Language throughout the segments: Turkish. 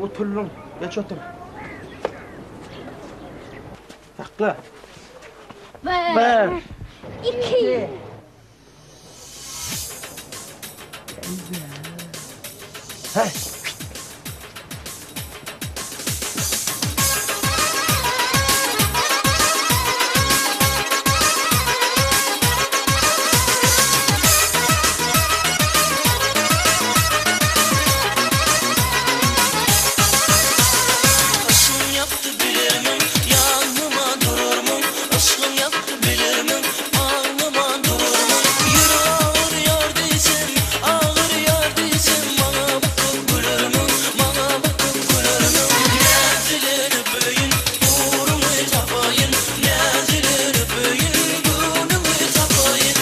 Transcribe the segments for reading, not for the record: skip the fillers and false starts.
Otururum. Geç otur. Sakla. Bir. İki. Hey. Aşkın yaptı bilirim, yanıma durur mu? Aşkın yaptı bilirim, alnıma durur mu? Yürü ağır yar değilsin, ağır yar değilsin. Bana bakıp gülür mü? Bana bakıp gülür mü? Nezilir öpeyim, uğrumu tapayım. Nezilir öpeyim, uğrumu tapayım.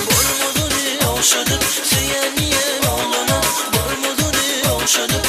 Bormuduni olşadı, seyeniye oğlana. Bormuduni olşadı,